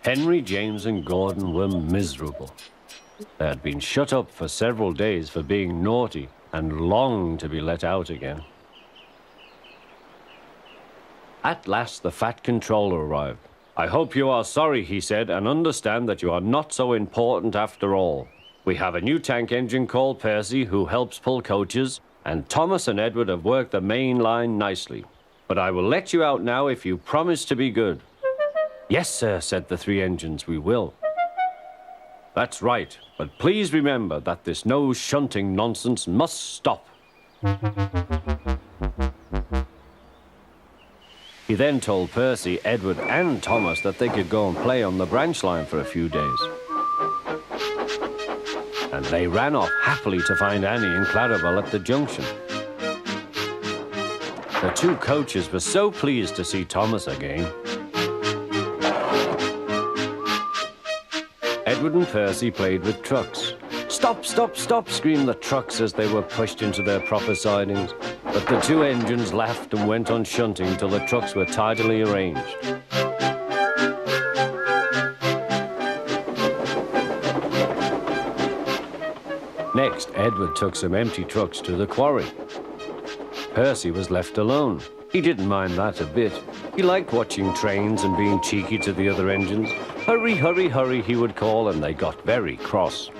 Henry, James, and Gordon were miserable. They had been shut up for several days for being naughty and longed to be let out again. At last, the Fat Controller arrived. "I hope you are sorry," he said, "and understand that you are not so important after all. We have a new tank engine called Percy who helps pull coaches, and Thomas and Edward have worked the main line nicely. But I will let you out now if you promise to be good." "Yes, sir," said the three engines, "we will." "That's right, but please remember that this no shunting nonsense must stop." He then told Percy, Edward, and Thomas that they could go and play on the branch line for a few days. And they ran off happily to find Annie and Clarabelle at the junction. The two coaches were so pleased to see Thomas again. Edward and Percy played with trucks. "Stop, stop, stop," screamed the trucks as they were pushed into their proper sidings. But the two engines laughed and went on shunting till the trucks were tidily arranged. Next, Edward took some empty trucks to the quarry. Percy was left alone. He didn't mind that a bit. He liked watching trains and being cheeky to the other engines. "Hurry, hurry, hurry," he would call, and they got very cross.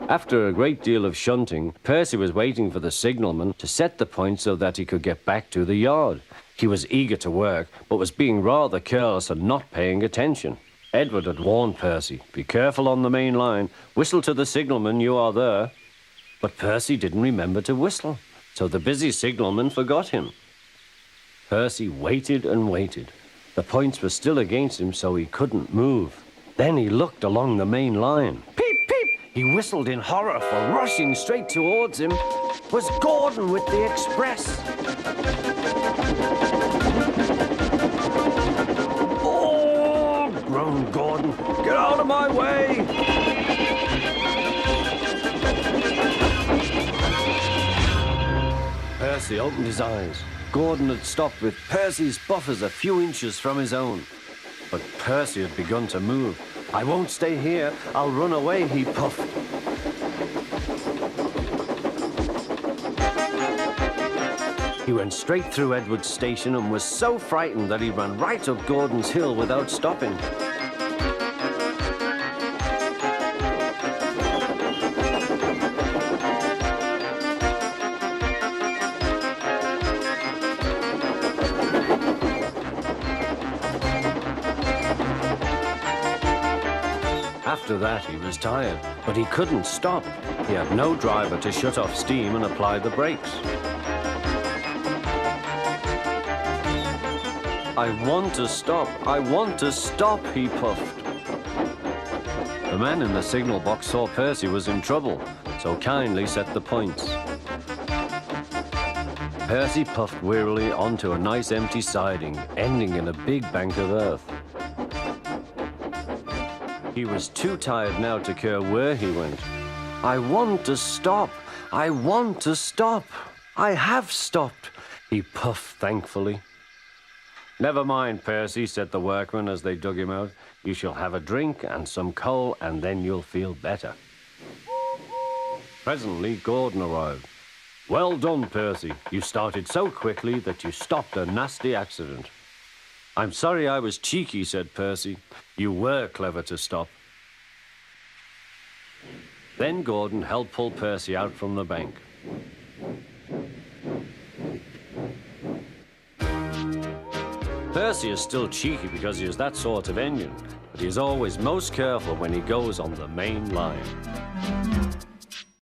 After a great deal of shunting, Percy was waiting for the signalman to set the point so that he could get back to the yard. He was eager to work, but was being rather careless and not paying attention. Edward had warned Percy, "Be careful on the main line. Whistle to the signalman you are there." But Percy didn't remember to whistle, so the busy signalman forgot him. Percy waited and waited. The points were still against him, so he couldn't move. Then he looked along the main line. Peep, peep! He whistled in horror, for rushing straight towards him was Gordon with the express. "Oh!" groaned Gordon. "Get out of my way!" Percy opened his eyes. Gordon had stopped with Percy's buffers a few inches from his own. But Percy had begun to move. "I won't stay here. I'll run away," he puffed. He went straight through Edward's station and was so frightened that he ran right up Gordon's hill without stopping. After that, he was tired, but he couldn't stop. He had no driver to shut off steam and apply the brakes. "I want to stop, I want to stop," he puffed. The man in the signal box saw Percy was in trouble, so kindly set the points. Percy puffed wearily onto a nice empty siding, ending in a big bank of earth. He was too tired now to care where he went. "I want to stop. I want to stop. I have stopped," he puffed thankfully. "Never mind, Percy," said the workman as they dug him out. "You shall have a drink and some coal, and then you'll feel better." Presently, Gordon arrived. "Well done, Percy. You started so quickly that you stopped a nasty accident." "I'm sorry I was cheeky," said Percy. "You were clever to stop." Then Gordon helped pull Percy out from the bank. Percy is still cheeky because he is that sort of engine, but he is always most careful when he goes on the main line.